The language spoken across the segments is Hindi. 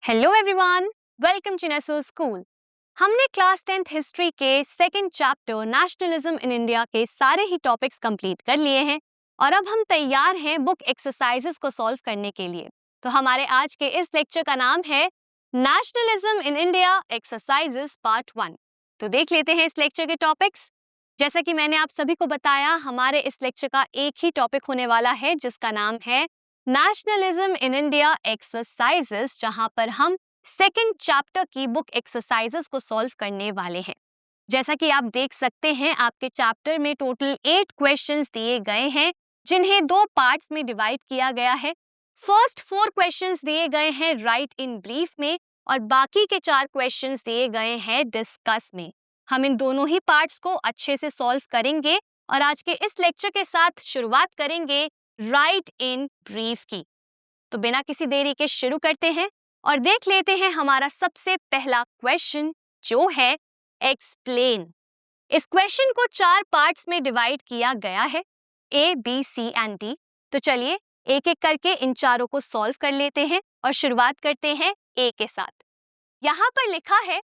Hello everyone, welcome to Neso school. हमने क्लास 10th हिस्ट्री के second chapter nationalism in India के सारे ही टॉपिक्स कंप्लीट कर लिए हैं और अब हम तैयार हैं बुक एक्सरसाइजेस को सॉल्व करने के लिए। तो हमारे आज के इस लेक्चर का नाम है nationalism in India exercises part 1। तो देख लेते हैं इस लेक्चर के टॉपिक्स। जैसा कि मैंने आप सभी को बताया, हमारे इस लेक्चर का एक ही टॉपिक होने वाला है जिसका नाम है नेशनलिज्म इन इंडिया एक्सरसाइजेस, जहां पर हम सेकंड चैप्टर की बुक एक्सरसाइजेस को सॉल्व करने वाले हैं। जैसा कि आप देख सकते हैं, आपके चैप्टर में टोटल 8 क्वेश्चंस दिए गए हैं जिन्हें 2 पार्ट्स में डिवाइड किया गया है। फर्स्ट 4 क्वेश्चंस दिए गए हैं राइट इन ब्रीफ में और बाकी के 4 क्वेश्चंस दिए गए हैं डिस्कस में। हम इन दोनों ही पार्ट्स को अच्छे से सॉल्व करेंगे और आज के इस लेक्चर के साथ शुरुआत करेंगे राइट इन ब्रीफ की। तो बिना किसी देरी के शुरू करते हैं और देख लेते हैं हमारा सबसे पहला क्वेश्चन, जो है एक्सप्लेन। इस क्वेश्चन को 4 पार्ट्स में डिवाइड किया गया है, A, B, C and D। तो चलिए एक एक करके इन चारों को सॉल्व कर लेते हैं और शुरुआत करते हैं A के साथ। यहाँ पर लिखा है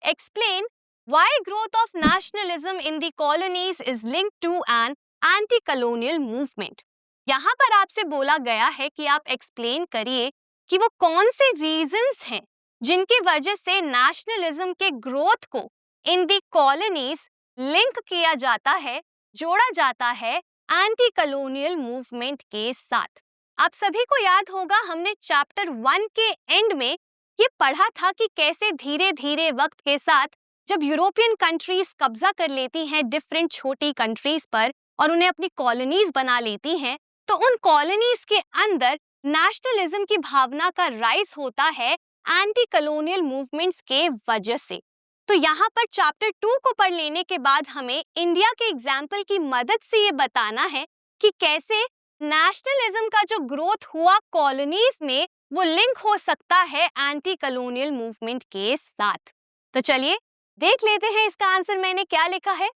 explain why growth of nationalism in the colonies is linked to an anti colonial movement. यहाँ पर आपसे बोला गया है कि आप एक्सप्लेन करिए कि वो कौन से रीजंस हैं जिनकी वजह से नेशनलिज्म के ग्रोथ को इन दी कॉलोनीज लिंक किया जाता है, जोड़ा जाता है एंटी कॉलोनियल मूवमेंट के साथ। आप सभी को याद होगा, हमने चैप्टर 1 के एंड में ये पढ़ा था कि कैसे धीरे धीरे वक्त के साथ जब यूरोपियन कंट्रीज कब्जा कर लेती हैं डिफरेंट छोटी कंट्रीज पर और उन्हें अपनी कॉलोनीज बना लेती हैं, तो उन कॉलोनीज के अंदर नेशनलिज्म की भावना का राइज होता है एंटी कॉलोनियल मूवमेंट्स के वजह से। तो यहाँ पर चैप्टर 2 को पढ़ लेने के बाद हमें इंडिया के एग्जाम्पल की मदद से ये बताना है कि कैसे नेशनलिज्म का जो ग्रोथ हुआ कॉलोनीज में वो लिंक हो सकता है एंटी कॉलोनियल मूवमेंट के साथ। तो चलिए देख लेते हैं इसका आंसर मैंने क्या लिखा है।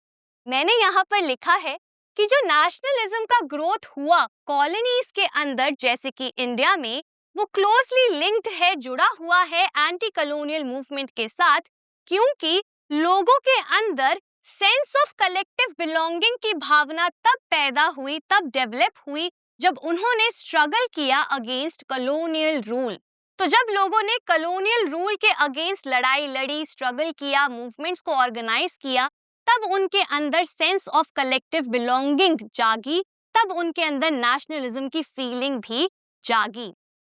मैंने यहाँ पर लिखा है कि जो नेशनलिज्म का ग्रोथ हुआ कॉलोनीज के अंदर, जैसे कि इंडिया में, वो क्लोजली लिंक्ड है, जुड़ा हुआ है एंटी कॉलोनियल मूवमेंट के साथ, क्योंकि लोगों के अंदर सेंस ऑफ कलेक्टिव बिलोंगिंग की भावना तब पैदा हुई, तब डेवलप हुई जब उन्होंने स्ट्रगल किया अगेंस्ट कॉलोनियल रूल। तो जब लोगों ने कॉलोनियल रूल के अगेंस्ट लड़ाई लड़ी, स्ट्रगल किया, मूवमेंट्स को ऑर्गेनाइज किया, तब उनके अंदर सेंस ऑफ कलेक्टिव बिलोंगिंग जागी, तब उनके अंदर नेशनलिज्म की फीलिंग भी जागी।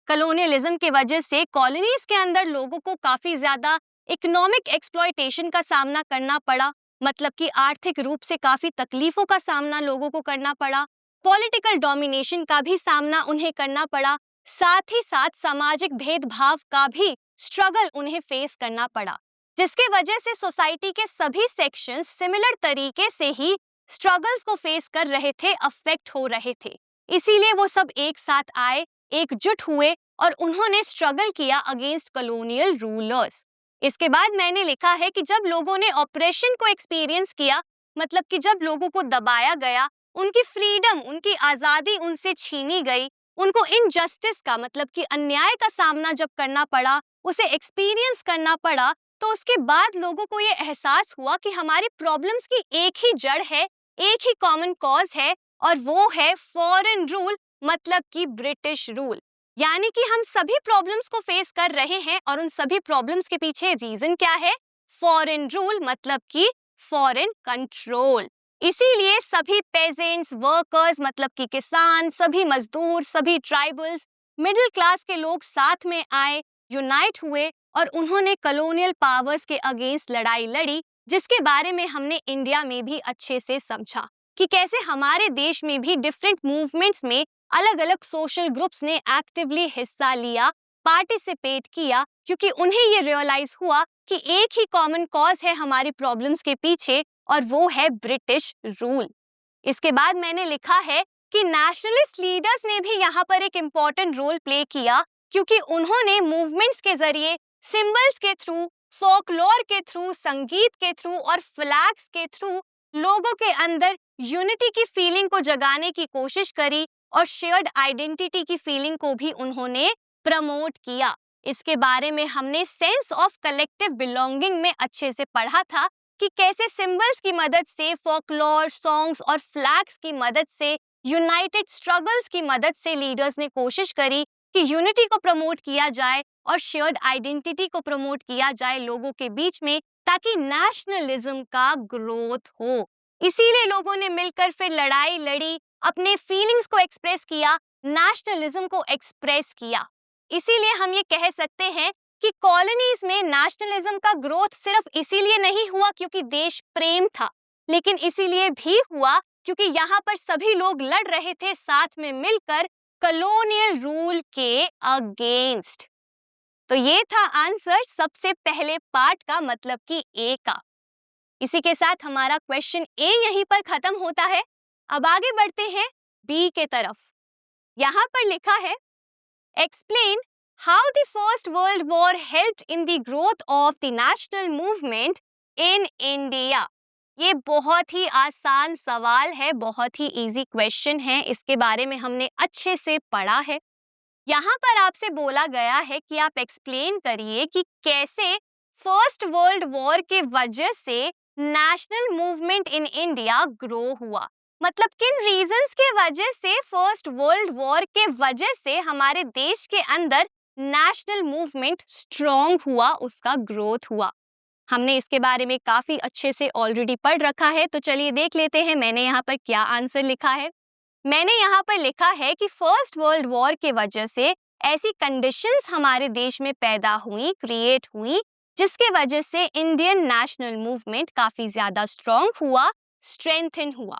कॉलोनियलिज्म के वजह से कॉलोनीज के अंदर लोगों को काफी ज्यादा इकोनॉमिक एक्सप्लॉयटेशन का सामना करना पड़ा, मतलब कि आर्थिक रूप से काफी तकलीफों का सामना लोगों को करना पड़ा, पॉलिटिकल डोमिनेशन का भी सामना उन्हें करना पड़ा, साथ ही साथ सामाजिक भेदभाव का भी स्ट्रगल उन्हें फेस करना पड़ा, जिसके वजह से सोसाइटी के सभी सेक्शंस सिमिलर तरीके से ही स्ट्रगल्स को फेस कर रहे थे, अफेक्ट हो रहे थे। इसीलिए वो सब एक साथ आए, एकजुट हुए और उन्होंने स्ट्रगल किया अगेंस्ट कॉलोनियल रूलर्स। इसके बाद मैंने लिखा है कि जब लोगों ने ऑपरेशन को एक्सपीरियंस किया, मतलब कि जब लोगों को दबाया गया, उनकी फ्रीडम, उनकी आज़ादी उनसे छीनी गई, उनको इनजस्टिस का, मतलब कि अन्याय का सामना जब करना पड़ा, उसे एक्सपीरियंस करना पड़ा, तो उसके बाद लोगों को ये एहसास हुआ कि हमारी प्रॉब्लम्स की एक ही जड़ है, एक ही कॉमन कॉज है, और वो है फॉरेन रूल, मतलब कि ब्रिटिश रूल। यानी कि हम सभी प्रॉब्लम्स को फेस कर रहे हैं और उन सभी प्रॉब्लम्स के पीछे रीजन क्या है? फॉरेन रूल, मतलब कि फॉरेन कंट्रोल। इसीलिए सभी पेजेंट्स, वर्कर्स, मतलब कि किसान, सभी मजदूर, सभी ट्राइबल्स, मिडिल क्लास के लोग साथ में आए, यूनाइट हुए और उन्होंने कॉलोनियल पावर्स के अगेंस्ट लड़ाई लड़ी, जिसके बारे में हमने इंडिया में भी अच्छे से समझा कि कैसे हमारे देश में भी डिफरेंट मूवमेंट्स में अलग अलग सोशल ग्रुप्स ने एक्टिवली हिस्सा लिया, पार्टिसिपेट किया, क्योंकि उन्हें ये रियलाइज हुआ कि एक ही कॉमन कॉज है हमारी प्रॉब्लम्स के पीछे और वो है ब्रिटिश रूल। इसके बाद मैंने लिखा है कि नेशनलिस्ट लीडर्स ने भी यहाँ पर एक इम्पॉर्टेंट रोल प्ले किया, क्योंकि उन्होंने मूवमेंट्स के जरिए, सिंबल्स के थ्रू, फोकलोर के थ्रू, संगीत के थ्रू और फ्लैग्स के थ्रू लोगों के अंदर यूनिटी की फीलिंग को जगाने की कोशिश करी और शेयर्ड आइडेंटिटी की फीलिंग को भी उन्होंने प्रमोट किया। इसके बारे में हमने सेंस ऑफ कलेक्टिव बिलोंगिंग में अच्छे से पढ़ा था कि कैसे सिंबल्स की मदद से, फोकलोर, सॉन्ग्स और फ्लैग्स की मदद से, यूनाइटेड स्ट्रगल्स की मदद से लीडर्स ने कोशिश करी कि यूनिटी को प्रमोट किया जाए और शेयर्ड आइडेंटिटी को प्रमोट किया जाए लोगों के बीच में, ताकि नेशनलिज्म का ग्रोथ हो। इसीलिए लोगों ने मिलकर फिर लड़ाई लड़ी, अपने फीलिंग्स को एक्सप्रेस किया, नेशनलिज्म को एक्सप्रेस किया। इसीलिए हम ये कह सकते हैं कि कॉलोनीज में नेशनलिज्म का ग्रोथ सिर्फ इसीलिए नहीं हुआ क्योंकि देश प्रेम था, लेकिन इसीलिए भी हुआ क्योंकि यहाँ पर सभी लोग लड़ रहे थे साथ में मिलकर कॉलोनियल रूल के अगेंस्ट। तो ये था आंसर सबसे पहले पार्ट का, मतलब कि ए का। इसी के साथ हमारा क्वेश्चन ए यहीं पर खत्म होता है। अब आगे बढ़ते हैं बी के तरफ। यहाँ पर लिखा है, explain how the first world war helped in the growth of the national movement in India. ये बहुत ही आसान सवाल है, बहुत ही इजी क्वेश्चन है, इसके बारे में हमने अच्छे से पढ़ा है। यहाँ पर आपसे बोला गया है कि आप एक्सप्लेन करिए कि कैसे फर्स्ट वर्ल्ड वॉर के वजह से national movement in India grow हुआ। मतलब किन रीजंस के वजह से फर्स्ट वर्ल्ड वॉर के वजह से हमारे देश के अंदर नेशनल मूवमेंट स्ट्रॉन्ग हुआ, उसका ग्रोथ हुआ। हमने इसके बारे में काफी अच्छे से ऑलरेडी पढ़ रखा है, तो चलिए देख लेते हैं मैंने यहाँ पर क्या आंसर लिखा है। मैंने यहाँ पर लिखा है कि फर्स्ट वर्ल्ड वॉर के वजह से ऐसी कंडीशंस हमारे देश में पैदा हुई, क्रिएट हुई, जिसके वजह से इंडियन नेशनल मूवमेंट काफी ज्यादा स्ट्रॉन्ग हुआ, स्ट्रेंथन हुआ।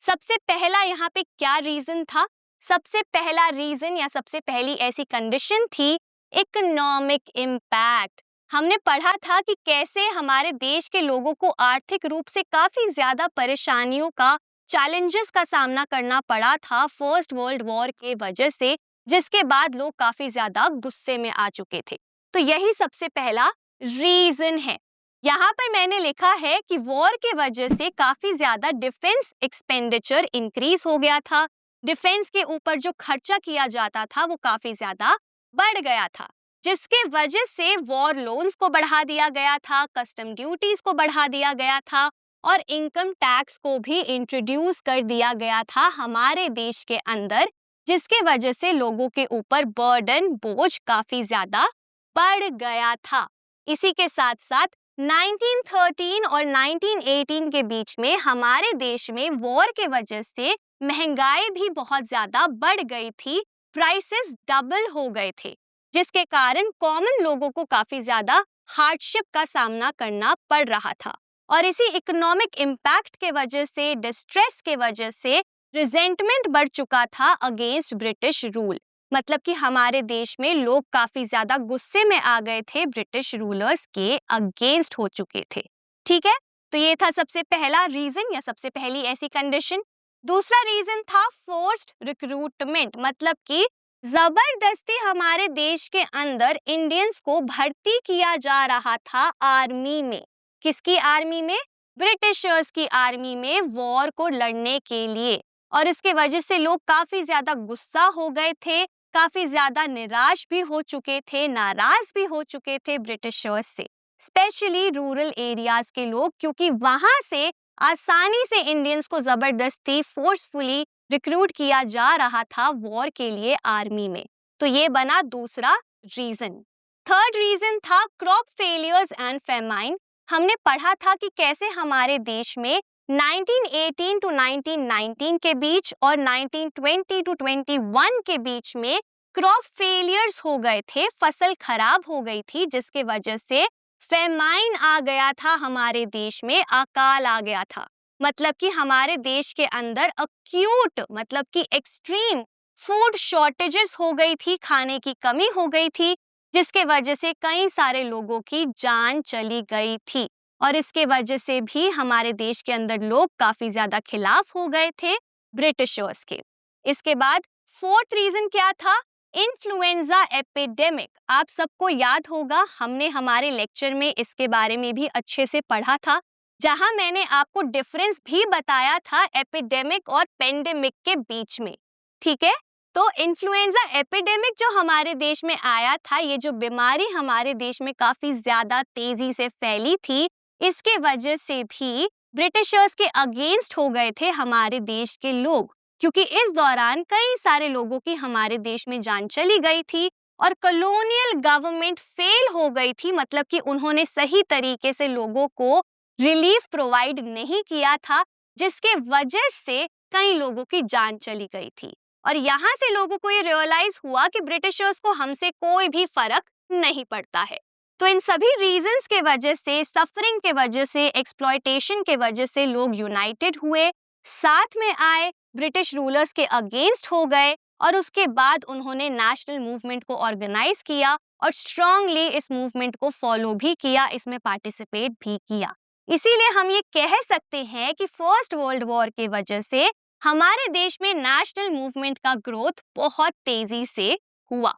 सबसे पहला यहाँ पे क्या रीजन था? सबसे पहला रीजन या सबसे पहली ऐसी कंडीशन थी इकोनॉमिक इम्पैक्ट। हमने पढ़ा था कि कैसे हमारे देश के लोगों को आर्थिक रूप से काफी ज्यादा परेशानियों का, चैलेंजेस का सामना करना पड़ा था फर्स्ट वर्ल्ड वॉर के वजह से, जिसके बाद लोग काफी ज्यादा गुस्से में आ चुके थे। तो यही सबसे पहला रीजन है। यहाँ पर मैंने लिखा है कि वॉर के वजह से काफी ज्यादा डिफेंस एक्सपेंडिचर इंक्रीज हो गया था। डिफेंस के ऊपर जो खर्चा किया जाता था वो काफी ज्यादा बढ़ गया था, जिसके वजह से वॉर लोन्स को बढ़ा दिया गया था, कस्टम ड्यूटीज को बढ़ा दिया गया था और इनकम टैक्स को भी इंट्रोड्यूस कर दिया गया था हमारे देश के अंदर, जिसके वजह से लोगों के ऊपर बर्डन, बोझ काफी ज्यादा बढ़ गया था। इसी के साथ साथ 1913 और 1918 के बीच में हमारे देश में वॉर के वजह से महंगाई भी बहुत ज्यादा बढ़ गई थी, प्राइसेस डबल हो गए थे, जिसके कारण कॉमन लोगों को काफी ज्यादा हार्डशिप का सामना करना पड़ रहा था। और इसी इकोनॉमिक इम्पैक्ट के वजह से, डिस्ट्रेस के वजह से रिजेंटमेंट बढ़ चुका था अगेंस्ट ब्रिटिश रूल। मतलब कि हमारे देश में लोग काफी ज्यादा गुस्से में आ गए थे, ब्रिटिश रूलर्स के अगेंस्ट हो चुके थे। ठीक है, तो ये था सबसे पहला रीजन या सबसे पहली ऐसी कंडीशन। दूसरा रीजन था फोर्स्ड रिक्रूटमेंट, मतलब कि जबरदस्ती हमारे देश के अंदर इंडियंस को भर्ती किया जा रहा था आर्मी में। किसकी आर्मी में? ब्रिटिशर्स की आर्मी में, वॉर को लड़ने के लिए। और इसके वजह से लोग काफी ज्यादा गुस्सा हो गए थे, काफी ज्यादा निराश भी हो चुके थे, नाराज भी हो चुके थे ब्रिटिशर्स से, स्पेशली रूरल एरियाज के लोग, क्योंकि वहां से आसानी से इंडियंस को जबरदस्ती फोर्सफुली रिक्रूट किया जा रहा था वॉर के लिए आर्मी में। तो ये बना दूसरा रीजन। थर्ड रीजन था क्रॉप फेलियर्स एंड फेमाइन। हमने पढ़ा था कि कैसे हमारे देश में 1918 टू 1919 के बीच और 1920 टू 21 के बीच में क्रॉप फेलियर्स हो गए थे, फसल खराब हो गई थी, जिसके वजह से फेमाइन आ गया था हमारे देश में, अकाल आ गया था। मतलब कि हमारे देश के अंदर अक्यूट, मतलब कि एक्सट्रीम फूड शॉर्टेजेस हो गई थी, खाने की कमी हो गई थी, जिसके वजह से कई सारे लोगों की जान चली गई थी। और इसके वजह से भी हमारे देश के अंदर लोग काफी ज्यादा खिलाफ हो गए थे ब्रिटिशर्स के। इसके बाद फोर्थ रीजन क्या था? Influenza epidemic. आप सबको याद होगा, हमने हमारे लेक्चर में इसके बारे में भी अच्छे से पढ़ा था, जहां मैंने आपको डिफरेंस भी बताया था एपिडेमिक और पेंडेमिक के बीच में। ठीक है, तो इन्फ्लुएंजा एपिडेमिक जो हमारे देश में आया था, ये जो बीमारी हमारे देश में काफी ज्यादा तेजी से फैली थी, इसके वजह से भी ब्रिटिशर्स के अगेंस्ट हो गए थे हमारे देश के लोग, क्योंकि इस दौरान कई सारे लोगों की हमारे देश में जान चली गई थी और कॉलोनियल गवर्नमेंट फेल हो गई थी, मतलब कि उन्होंने सही तरीके से लोगों को रिलीफ प्रोवाइड नहीं किया था, जिसके वजह से कई लोगों की जान चली गई थी। और यहाँ से लोगों को ये रियलाइज हुआ कि ब्रिटिशर्स को हमसे कोई भी फर्क नहीं पड़ता है। तो इन सभी रीजंस के वजह से, सफरिंग के वजह से, एक्सप्लॉयटेशन के वजह से लोग यूनाइटेड हुए, साथ में आए, ब्रिटिश रूलर्स के अगेंस्ट हो गए और उसके बाद उन्होंने नेशनल मूवमेंट को ऑर्गेनाइज किया और स्ट्रांगली इस मूवमेंट को फॉलो भी किया, इसमें पार्टिसिपेट भी किया। इसीलिए हम ये कह सकते हैं कि फर्स्ट वर्ल्ड वॉर के वजह से हमारे देश में नेशनल मूवमेंट का ग्रोथ बहुत तेजी से हुआ।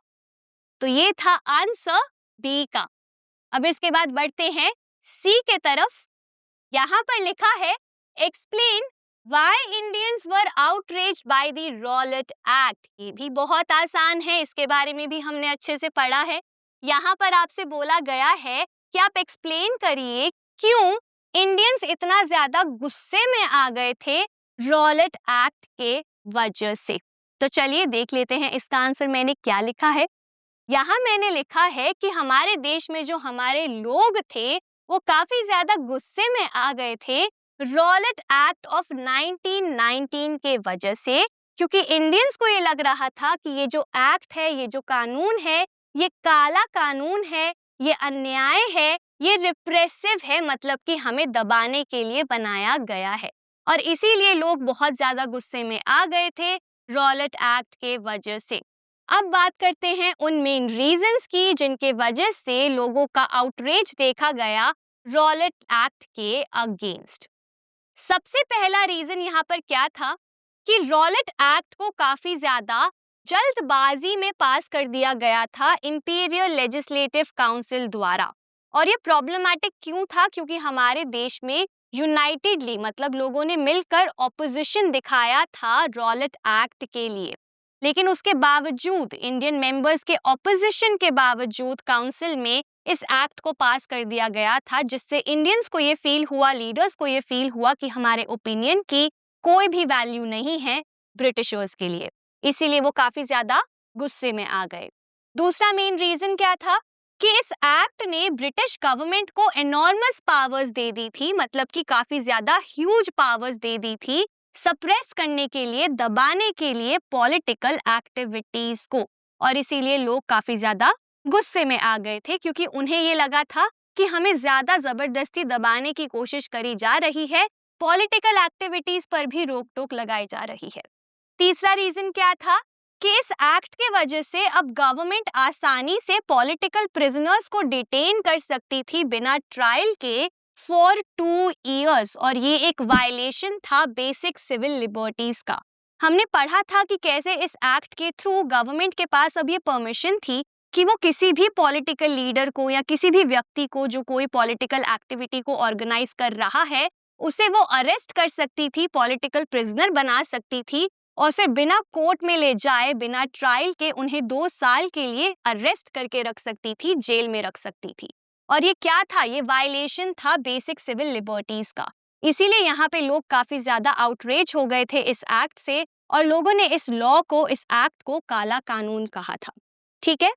तो ये था आंसर बी का। अब इसके बाद बढ़ते हैं सी के तरफ। यहाँ पर लिखा है explain why Indians were outraged by the Rowlatt act. ये भी बहुत आसान है, इसके बारे में भी हमने अच्छे से पढ़ा है। यहाँ पर आपसे बोला गया है कि आप एक्सप्लेन करिए क्यों इंडियंस इतना ज्यादा गुस्से में आ गए थे रॉलेट एक्ट के वजह से। तो चलिए देख लेते हैं इसका आंसर मैंने क्या लिखा है। यहाँ मैंने लिखा है कि हमारे देश में जो हमारे लोग थे वो काफी ज्यादा गुस्से में आ गए थे रॉलेट एक्ट ऑफ 1919 के वजह से, क्योंकि इंडियंस को ये लग रहा था कि ये जो एक्ट है, ये जो कानून है, ये काला कानून है, ये अन्याय है, ये रिप्रेसिव है, मतलब कि हमें दबाने के लिए बनाया गया है। और इसीलिए लोग बहुत ज्यादा गुस्से में आ गए थे रॉलेट एक्ट के वजह से। अब बात करते हैं उन मेन रीजंस की जिनके वजह से लोगों का आउटरेज देखा गया रॉलेट एक्ट के अगेंस्ट। सबसे पहला रीजन यहाँ पर क्या था कि रॉलेट एक्ट को काफी ज्यादा जल्दबाजी में पास कर दिया गया था इंपीरियल लेजिस्लेटिव काउंसिल द्वारा। और ये प्रॉब्लमैटिक क्यों था? क्योंकि हमारे देश में यूनाइटेडली, मतलब लोगों ने मिलकर ऑपोजिशन दिखाया था रॉलेट एक्ट के लिए, लेकिन उसके बावजूद, इंडियन मेंबर्स के ऑपोजिशन के बावजूद काउंसिल में इस एक्ट को पास कर दिया गया था, जिससे इंडियंस को ये फील हुआ, लीडर्स को ये फील हुआ कि हमारे ओपिनियन की कोई भी वैल्यू नहीं है ब्रिटिशर्स के लिए। इसीलिए वो काफी ज्यादा गुस्से में आ गए। दूसरा मेन रीजन क्या था कि इस एक्ट ने ब्रिटिश गवर्नमेंट को एनॉर्मस पावर्स दे दी थी, मतलब कि काफी ज्यादा ह्यूज पावर्स दे दी थी सप्रेस करने के लिए, दबाने के लिए पॉलिटिकल एक्टिविटीज को। और इसीलिए लोग काफी ज्यादा गुस्से में आ गए थे, क्योंकि उन्हें ये लगा था कि हमें ज्यादा जबरदस्ती दबाने की कोशिश करी जा रही है, पॉलिटिकल एक्टिविटीज पर भी रोक टोक लगाई जा रही है। तीसरा रीजन क्या था कि इस एक्ट के वजह से अब गवर्नमेंट आसानी से पॉलिटिकल प्रिजनर्स को डिटेन कर सकती थी बिना ट्रायल के फॉर 2 years, और ये एक वायलेशन था बेसिक सिविल लिबर्टीज का। हमने पढ़ा था कि कैसे इस एक्ट के थ्रू गवर्नमेंट के पास अब ये परमिशन थी कि वो किसी भी पॉलिटिकल लीडर को या किसी भी व्यक्ति को जो कोई पॉलिटिकल एक्टिविटी को ऑर्गेनाइज कर रहा है, उसे वो अरेस्ट कर सकती थी, पॉलिटिकल प्रिजनर बना सकती थी और फिर बिना कोर्ट में ले जाए, बिना ट्रायल के उन्हें 2 साल के लिए अरेस्ट करके रख सकती थी, जेल में रख सकती थी। और ये क्या था? ये वायलेशन था बेसिक सिविल लिबर्टीज का। इसीलिए यहाँ पे लोग काफी ज्यादा आउटरेज हो गए थे इस एक्ट से, और लोगों ने इस लॉ को, इस एक्ट को काला कानून कहा था। ठीक है,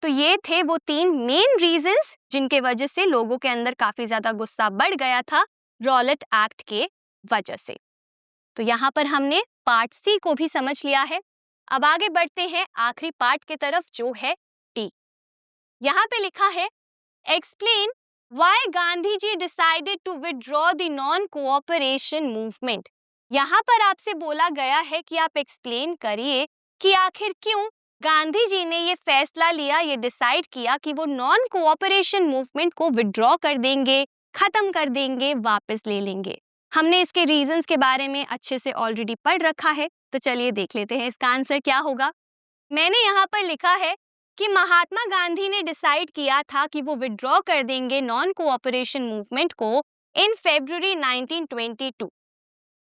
तो ये थे वो 3 मेन रीजंस जिनके वजह से लोगों के अंदर काफी ज्यादा गुस्सा बढ़ गया था रॉलेट एक्ट के वजह से। तो यहाँ पर हमने पार्ट सी को भी समझ लिया है। अब आगे बढ़ते हैं आखिरी पार्ट की तरफ, जो है डी। यहाँ पे लिखा है explain why Gandhi ji decided to withdraw the non cooperation movement. यहाँ पर आपसे बोला गया है कि आप एक्सप्लेन करिए कि आखिर क्यों गांधी जी ने ये फैसला लिया, ये डिसाइड किया कि वो नॉन कोऑपरेशन मूवमेंट को विथड्रॉ कर देंगे, खत्म कर देंगे, वापस ले लेंगे। हमने इसके रीजंस के बारे में अच्छे से ऑलरेडी पढ़ रखा है, तो चलिए देख लेते हैं इसका आंसर क्या होगा। मैंने यहाँ पर लिखा है कि महात्मा गांधी ने डिसाइड किया था कि वो विथड्रॉ कर देंगे नॉन कोऑपरेशन मूवमेंट को इन February 1922।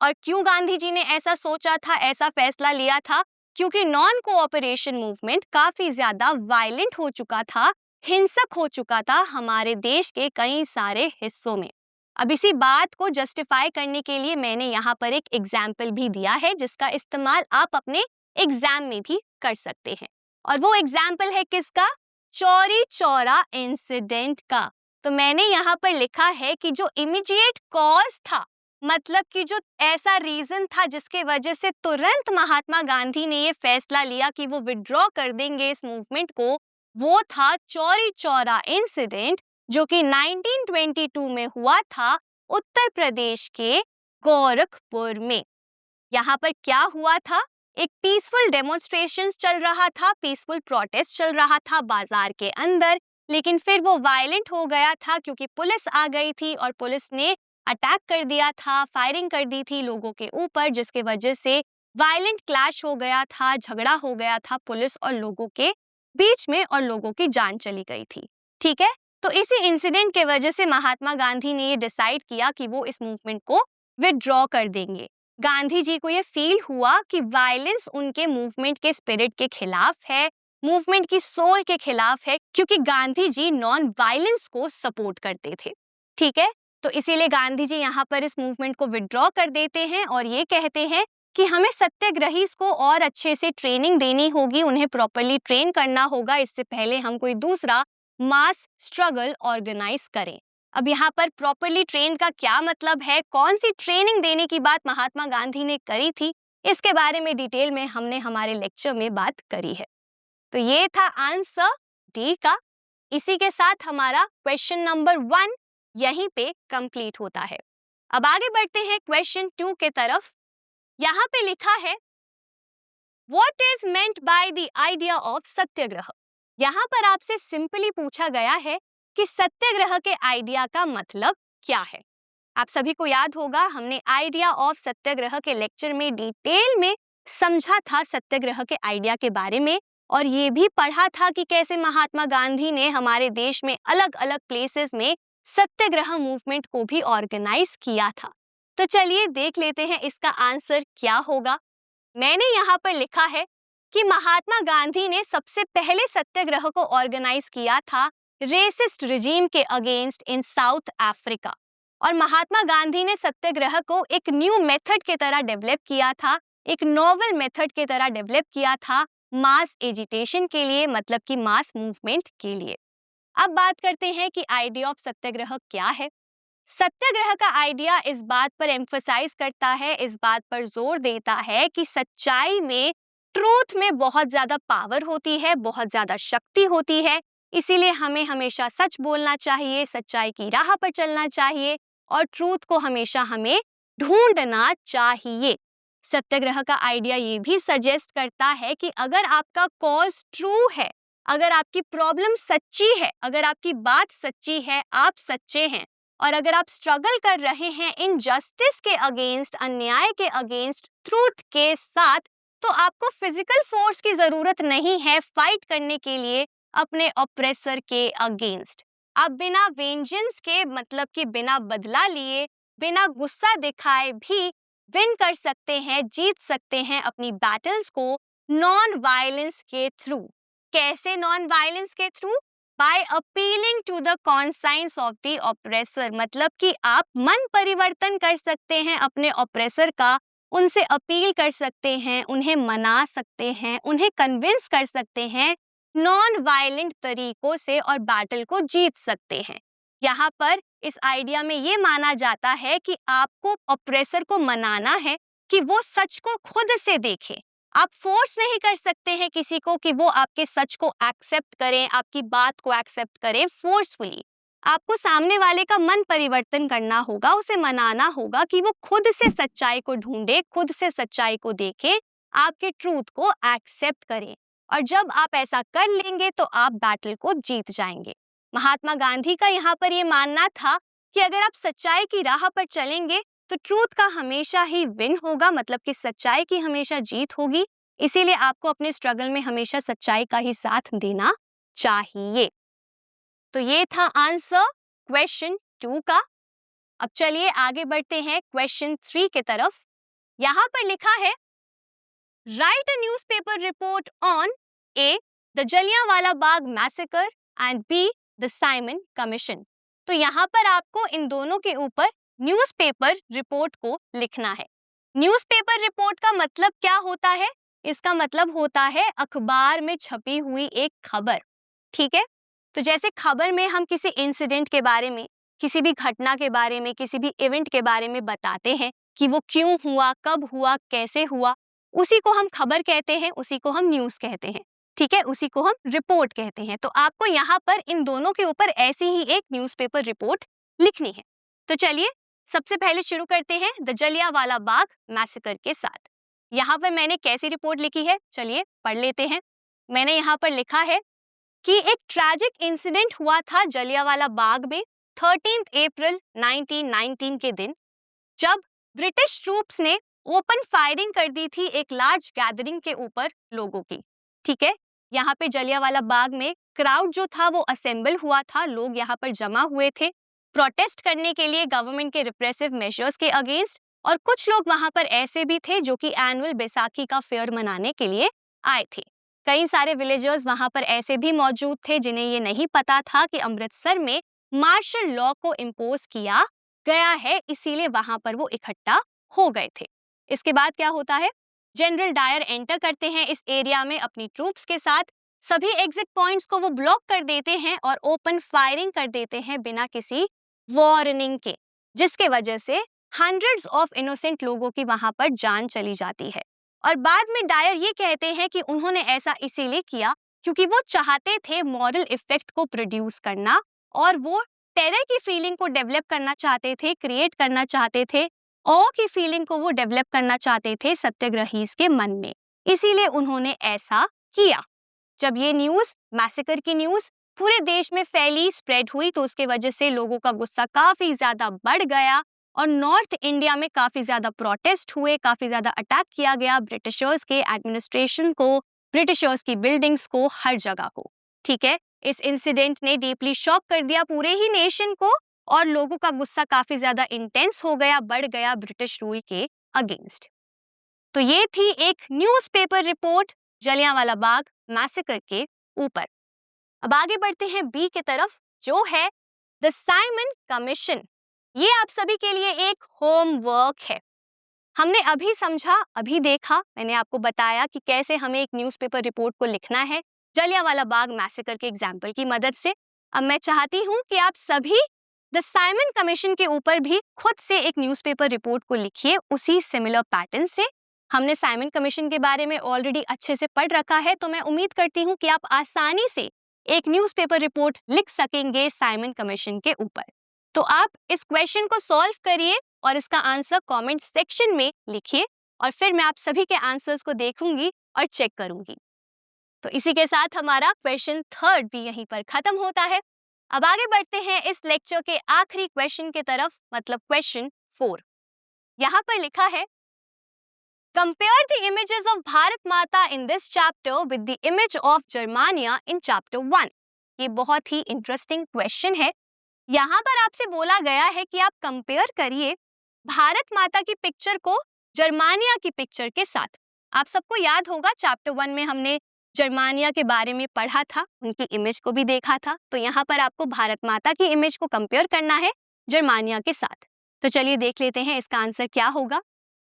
और क्यों गांधी जी ने ऐसा सोचा था, ऐसा फैसला लिया था? क्योंकि नॉन कोऑपरेशन मूवमेंट काफी ज्यादा वायलेंट हो चुका था, हिंसक हो चुका था हमारे देश के कई सारे हिस्सों में। अब इसी बात को जस्टिफाई करने के लिए मैंने यहाँ पर एक एग्जाम्पल भी दिया है, जिसका इस्तेमाल आप अपने एग्जाम में भी कर सकते हैं। और वो एग्जाम्पल है किसका? चौरी चौरा इंसिडेंट का। तो मैंने यहाँ पर लिखा है कि जो इमीडिएट कॉज था, मतलब कि जो ऐसा रीजन था जिसके वजह से तुरंत महात्मा गांधी ने ये फैसला लिया कि वो विड्रॉ कर देंगे इस मूवमेंट को, वो था चौरी चौरा इंसिडेंट, जो कि 1922 में हुआ था उत्तर प्रदेश के गोरखपुर में। यहाँ पर क्या हुआ था? एक पीसफुल डेमोन्स्ट्रेशन चल रहा था, पीसफुल प्रोटेस्ट चल रहा था बाजार के अंदर, लेकिन फिर वो वायलेंट हो गया था क्योंकि पुलिस आ गई थी और पुलिस ने अटैक कर दिया था, फायरिंग कर दी थी लोगों के ऊपर, जिसके वजह से वायलेंट क्लैश हो गया था, झगड़ा हो गया था पुलिस और लोगों के बीच में और लोगों की जान चली गई थी। ठीक है, तो इसी इंसिडेंट के वजह से महात्मा गांधी ने ये डिसाइड किया कि वो इस मूवमेंट को विड्रॉ कर देंगे। गांधी जी को ये फील हुआ कि वायलेंस उनके मूवमेंट के स्पिरिट के खिलाफ है, मूवमेंट की सोल के खिलाफ है, क्योंकि गांधी जी नॉन वायलेंस को सपोर्ट करते थे। ठीक है, तो इसीलिए गांधी जी यहाँ पर इस मूवमेंट को विड्रॉ कर देते हैं और ये कहते हैं कि हमें सत्याग्रही को और अच्छे से ट्रेनिंग देनी होगी, उन्हें प्रॉपरली ट्रेन करना होगा, इससे पहले हम कोई दूसरा मास स्ट्रगल ऑर्गेनाइज करें। अब यहाँ पर प्रॉपरली ट्रेन का क्या मतलब है, कौन सी ट्रेनिंग देने की बात महात्मा गांधी ने करी थी, इसके बारे में डिटेल में हमने हमारे लेक्चर में बात करी है। तो ये था आंसर डी का। इसी के साथ हमारा क्वेश्चन नंबर 1 यहीं पे कंप्लीट होता है। अब आगे बढ़ते हैं क्वेश्चन 2 के तरफ। यहाँ पे लिखा है what is meant by the idea of satyagraha. यहाँ पर आपसे सिंपली पूछा गया है कि सत्याग्रह के आइडिया का मतलब क्या है। आप सभी को याद होगा, हमने आइडिया ऑफ सत्याग्रह के लेक्चर में डिटेल में समझा था सत्याग्रह के आइडिया के बारे में, और ये भी पढ़ा था कि कैसे महात्मा गांधी ने हमारे देश में अलग अलग प्लेसेस में सत्याग्रह मूवमेंट को भी ऑर्गेनाइज किया था। तो चलिए देख लेते हैं इसका आंसर क्या होगा। मैंने यहाँ पर लिखा है कि महात्मा गांधी ने सबसे पहले सत्याग्रह को ऑर्गेनाइज किया था रेसिस्ट रिजीम के अगेंस्ट इन साउथ अफ्रीका, और महात्मा गांधी ने सत्याग्रह को एक न्यू मेथड के तरह डेवलप किया था, एक नोवेल मेथड के तरह डेवलप किया था मास एजिटेशन के लिए, मतलब कि मास मूवमेंट के लिए। अब बात करते हैं कि आइडिया ऑफ सत्याग्रह क्या है। सत्याग्रह का आइडिया इस बात पर एम्फसाइज करता है, इस बात पर जोर देता है कि सच्चाई में, ट्रूथ में बहुत ज्यादा पावर होती है, बहुत ज्यादा शक्ति होती है, इसीलिए हमें हमेशा सच बोलना चाहिए, सच्चाई की राह पर चलना चाहिए और ट्रूथ को हमेशा हमें ढूंढना चाहिए। सत्याग्रह का आइडिया ये भी सजेस्ट करता है कि अगर आपका कॉज ट्रू है, अगर आपकी प्रॉब्लम सच्ची है, अगर आपकी बात सच्ची है, आप सच्चे हैं, और अगर आप स्ट्रगल कर रहे हैं इनजस्टिस के अगेंस्ट, अन्याय के अगेंस्ट, ट्रूथ के साथ, तो आपको फिजिकल फोर्स की जरूरत नहीं है फाइट करने के लिए अपने ऑप्रेसर के अगेंस्ट। आप बिना वेंजेंस के, मतलब कि बिना बदला लिए, बिना गुस्सा दिखाए भी विन कर सकते हैं, जीत सकते हैं अपनी बैटल्स को नॉन वायलेंस के थ्रू। कैसे नॉन वायलेंस के through? By appealing to the conscience of the oppressor, मतलब कि आप मन परिवर्तन कर सकते हैं अपने ऑप्रेसर का, उनसे अपील कर सकते हैं, उन्हें मना सकते हैं, उन्हें कन्विंस कर सकते हैं नॉन वायलेंट तरीकों से और बैटल को जीत सकते हैं। यहाँ पर इस आइडिया में ये माना जाता है कि आपको ऑप्रेसर को मनाना है कि वो सच को खुद से देखे। आप फोर्स नहीं कर सकते हैं किसी को कि वो आपके सच को एक्सेप्ट करें, आपकी बात को एक्सेप्ट करें फोर्सफुली। आपको सामने वाले का मन परिवर्तन करना होगा, उसे मनाना होगा कि वो खुद से सच्चाई को ढूंढे, खुद से सच्चाई को देखे, आपके ट्रूथ को एक्सेप्ट करें। और जब आप ऐसा कर लेंगे तो आप बैटल को जीत जाएंगे। महात्मा गांधी का यहाँ पर ये मानना था कि अगर आप सच्चाई की राह पर चलेंगे तो ट्रूथ का हमेशा ही विन होगा, मतलब कि सच्चाई की हमेशा जीत होगी। इसीलिए आपको अपने स्ट्रगल में हमेशा सच्चाई का ही साथ देना चाहिए। तो ये था आंसर क्वेश्चन 2 का। अब चलिए आगे बढ़ते हैं क्वेश्चन 3 के तरफ। यहाँ पर लिखा है right a newspaper report on A the Jallianwala Bagh massacre and be the Simon commission. तो यहाँ पर आपको इन दोनों के ऊपर न्यूज़पेपर रिपोर्ट को लिखना है। न्यूज़पेपर रिपोर्ट का मतलब क्या होता है? इसका मतलब होता है अखबार में छपी हुई एक खबर। ठीक है, तो जैसे खबर में हम किसी इंसिडेंट के बारे में, किसी भी घटना के बारे में, किसी भी इवेंट के बारे में बताते हैं कि वो क्यों हुआ, कब हुआ, कैसे हुआ, उसी को हम खबर कहते हैं, उसी को हम न्यूज़ कहते हैं। ठीक है, उसी को हम रिपोर्ट कहते हैं। तो आपको यहाँ पर इन दोनों के ऊपर ऐसी ही एक न्यूज़पेपर रिपोर्ट लिखनी है। तो चलिए सबसे पहले शुरू करते हैं द जलियांवाला बाग मैसेकर के साथ। यहाँ पर मैंने कैसी रिपोर्ट लिखी है, चलिए पढ़ लेते हैं। मैंने यहाँ पर लिखा है कि एक ट्रैजिक इंसिडेंट हुआ था जलियांवाला बाग में 13 अप्रैल 1919 के दिन, जब ब्रिटिश ट्रूप्स ने ओपन फायरिंग कर दी थी एक लार्ज गैदरिंग के ऊपर लोगों की। ठीक है, यहाँ पे जलियांवाला बाग में क्राउड जो था वो असेंबल हुआ था, लोग यहाँ पर जमा हुए थे प्रोटेस्ट करने के लिए गवर्नमेंट के रिप्रेसिव मेजर्स के अगेंस्ट। और कुछ लोग वहां पर ऐसे भी थे जो कि एनुअल बैसाखी का फेयर मनाने के लिए आए थे। कई सारे विलेजर्स वहां पर ऐसे भी मौजूद थे जिन्हें ये नहीं पता था कि अमृतसर में मार्शल लॉ को इम्पोज किया गया है, इसीलिए वहां पर वो इकट्ठा हो गए थे। इसके बाद क्या होता है, जनरल डायर एंटर करते हैं इस एरिया में अपनी ट्रूप्स के साथ, सभी एग्जिट पॉइंट्स को वो ब्लॉक कर देते हैं और ओपन फायरिंग कर देते हैं बिना किसी वार्निंग के, जिसके वजह से हंड्रेड्स ऑफ इनोसेंट लोगों की वहां पर जान चली जाती है। और बाद में डायर ये कहते हैं कि उन्होंने ऐसा इसीलिए किया क्योंकि वो चाहते थे मॉरल इफेक्ट को प्रोड्यूस करना, और वो टेरर की फीलिंग को डेवलप करना चाहते थे, क्रिएट करना चाहते थे, ऑ की फीलिंग को वो डेवलप करना चाहते थे सत्याग्रहीज के मन में, इसीलिए उन्होंने ऐसा किया। जब ये न्यूज़, मैसेकर की न्यूज़ पूरे देश में फैली, स्प्रेड हुई, तो उसके वजह से लोगों का गुस्सा काफी ज्यादा बढ़ गया और नॉर्थ इंडिया में काफी ज्यादा प्रोटेस्ट हुए, काफी ज्यादा अटैक किया गया ब्रिटिशर्स के एडमिनिस्ट्रेशन को, ब्रिटिशर्स की बिल्डिंग्स को, हर जगह को। ठीक है, इस इंसिडेंट ने डीपली शॉक कर दिया पूरे ही नेशन को और लोगों का गुस्सा काफी ज्यादा इंटेंस हो गया, बढ़ गया ब्रिटिश रूल के अगेंस्ट। तो ये थी एक newspaper report Jallianwala Bagh massacre के ऊपर। अब आगे बढ़ते हैं बी की तरफ, जो है द साइमन कमीशन। ये आप सभी के लिए एक होमवर्क है। हमने अभी समझा, अभी देखा, मैंने आपको बताया कि कैसे हमें एक न्यूज़पेपर रिपोर्ट को लिखना है जलियांवाला बाग मैसेकर के एग्जाम्पल की मदद से। अब मैं चाहती हूँ कि आप सभी द साइमन कमीशन के ऊपर भी खुद से एक न्यूज़पेपर रिपोर्ट को लिखिए उसी सिमिलर पैटर्न से। हमने साइमन कमीशन के बारे में ऑलरेडी अच्छे से पढ़ रखा है, तो मैं उम्मीद करती हूँ कि आप आसानी से एक न्यूज़पेपर रिपोर्ट लिख सकेंगे साइमन कमीशन के ऊपर। तो आप इस क्वेश्चन को सॉल्व करिए और इसका आंसर कमेंट सेक्शन में लिखिए, और फिर मैं आप सभी के आंसर्स को देखूंगी और चेक करूंगी। तो इसी के साथ हमारा क्वेश्चन थर्ड भी यहीं पर खत्म होता है। अब आगे बढ़ते हैं इस लेक्चर के आखिरी क्वेश्चन की तरफ, मतलब क्वेश्चन 4। यहाँ पर लिखा है, Compare the images of Bharat Mata in this chapter with the image of Germania in chapter 1। ये बहुत ही इंटरेस्टिंग क्वेश्चन है। यहाँ पर आपसे बोला गया है कि आप कंपेयर करिए भारत माता की पिक्चर को जर्मानिया की पिक्चर के साथ। आप सबको याद होगा चैप्टर 1 में हमने जर्मानिया के बारे में पढ़ा था, उनकी इमेज को भी देखा था। तो यहाँ पर आपको भारत माता की इमेज को कंपेयर करना है जर्मानिया के साथ। तो चलिए देख लेते हैं इसका आंसर क्या होगा।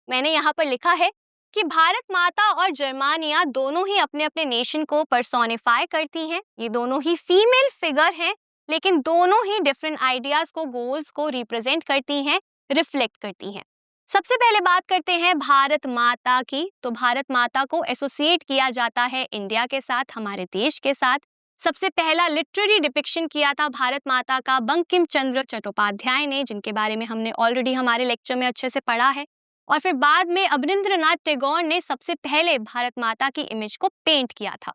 मैंने यहाँ पर लिखा है कि भारत माता और जर्मानिया दोनों ही अपने अपने नेशन को पर्सोनिफाई करती हैं। ये दोनों ही फीमेल फिगर हैं, लेकिन दोनों ही डिफरेंट आइडियाज को, गोल्स को रिप्रेजेंट करती हैं, रिफ्लेक्ट करती हैं। सबसे पहले बात करते हैं भारत माता की। तो भारत माता को एसोसिएट किया जाता है इंडिया के साथ, हमारे देश के साथ। सबसे पहला लिटरेरी डिपिक्शन किया था भारत माता का बंकिम चंद्र चट्टोपाध्याय ने, जिनके बारे में हमने ऑलरेडी हमारे लेक्चर में अच्छे से पढ़ा है। और फिर बाद में अवनिंद्रनाथ टैगोर ने सबसे पहले भारत माता की इमेज को पेंट किया था,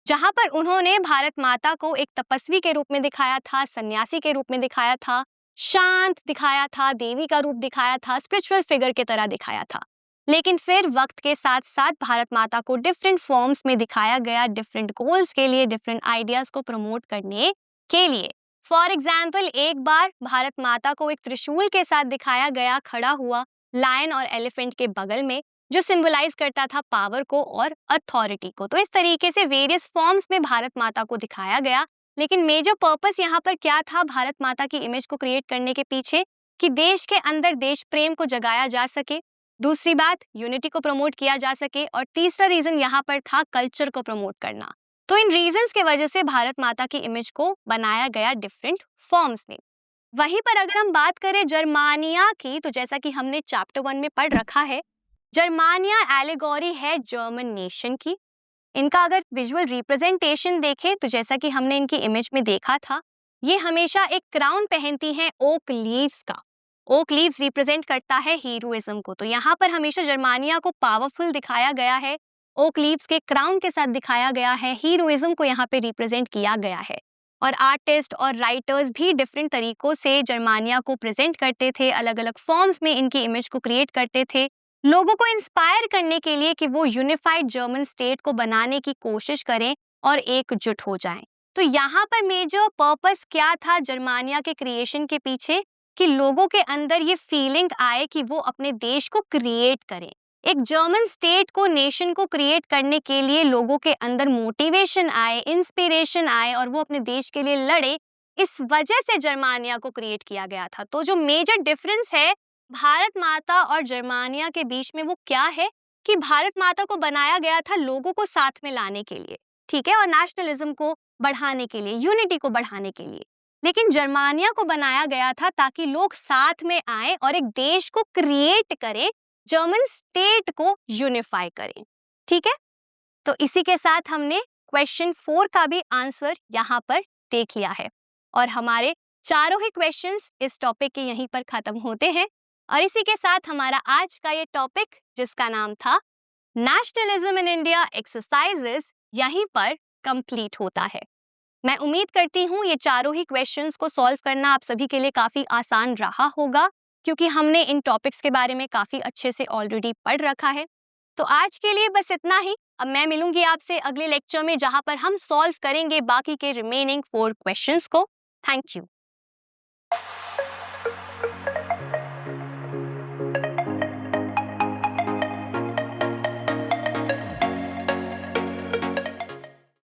जहां पर उन्होंने भारत माता को एक तपस्वी के रूप में दिखाया था, सन्यासी के रूप में दिखाया था, शांत दिखाया था, देवी का रूप दिखाया था, स्पिरिचुअल फिगर की तरह दिखाया था। लेकिन फिर वक्त के साथ साथ भारत माता को डिफरेंट फॉर्म्स में दिखाया गया, डिफरेंट गोल्स के लिए, डिफरेंट आइडियाज को प्रमोट करने के लिए। फॉर एग्जाम्पल, एक बार भारत माता को एक त्रिशूल के साथ दिखाया गया खड़ा हुआ, लायन और एलिफेंट के बगल में, जो सिंबलाइज करता था पावर को और अथॉरिटी को। तो इस तरीके से वेरियस फॉर्म्स में भारत माता को दिखाया गया, लेकिन मेजर पर्पस यहाँ पर क्या था भारत माता की इमेज को क्रिएट करने के पीछे? कि देश के अंदर देश प्रेम को जगाया जा सके, दूसरी बात यूनिटी को प्रमोट किया जा सके, और तीसरा रीजन यहाँ पर था कल्चर को प्रमोट करना। तो इन रीजंस के वजह से भारत माता की इमेज को बनाया गया डिफरेंट फॉर्म्स में। वहीं पर अगर हम बात करें जर्मानिया की, तो जैसा कि हमने चैप्टर 1 में पढ़ रखा है, जर्मानिया एलिगोरी है जर्मन नेशन की। इनका अगर विजुअल रिप्रेजेंटेशन देखें तो जैसा कि हमने इनकी इमेज में देखा था, ये हमेशा एक क्राउन पहनती हैं ओक लीव्स का। ओक लीव्स रिप्रेजेंट करता है हीरोइज्म को। तो यहाँ पर हमेशा जर्मानिया को पावरफुल दिखाया गया है, ओक लीव्स के क्राउन के साथ दिखाया गया है, हीरोइज्म को यहाँ पे रिप्रेजेंट किया गया है। और आर्टिस्ट और राइटर्स भी डिफरेंट तरीकों से जर्मानिया को प्रेजेंट करते थे, अलग अलग फॉर्म्स में इनकी इमेज को क्रिएट करते थे, लोगों को इंस्पायर करने के लिए कि वो यूनिफाइड जर्मन स्टेट को बनाने की कोशिश करें और एकजुट हो जाएं। तो यहाँ पर मेजर पर्पस क्या था जर्मानिया के क्रिएशन के पीछे? कि लोगों के अंदर ये फीलिंग आए कि वो अपने देश को क्रिएट करें, एक जर्मन स्टेट को, नेशन को क्रिएट करने के लिए लोगों के अंदर मोटिवेशन आए, इंस्पिरेशन आए और वो अपने देश के लिए लड़े। इस वजह से जर्मानिया को क्रिएट किया गया था। तो जो मेजर डिफरेंस है भारत माता और जर्मानिया के बीच में वो क्या है? कि भारत माता को बनाया गया था लोगों को साथ में लाने के लिए, ठीक है, और नेशनलिज्म को बढ़ाने के लिए, यूनिटी को बढ़ाने के लिए। लेकिन जर्मानिया को बनाया गया था ताकि लोग साथ में आए और एक देश को क्रिएट करें, जर्मन स्टेट को यूनिफाई करें, ठीक है। तो इसी के साथ हमने क्वेश्चन 4 का भी आंसर यहाँ पर देख लिया है और हमारे चारों ही क्वेश्चंस इस टॉपिक के यहीं पर खत्म होते हैं। और इसी के साथ हमारा आज का ये टॉपिक, जिसका नाम था नेशनलिज्म इन इंडिया एक्सरसाइजेस, यहीं पर कंप्लीट होता है। मैं उम्मीद करती हूँ ये चारों ही क्वेश्चंस को सॉल्व करना आप सभी के लिए काफ़ी आसान रहा होगा, क्योंकि हमने इन टॉपिक्स के बारे में काफ़ी अच्छे से ऑलरेडी पढ़ रखा है। तो आज के लिए बस इतना ही। अब मैं मिलूंगी आपसे अगले लेक्चर में, जहाँ पर हम सॉल्व करेंगे बाकी के रिमेनिंग 4 क्वेश्चंस को। Thank you.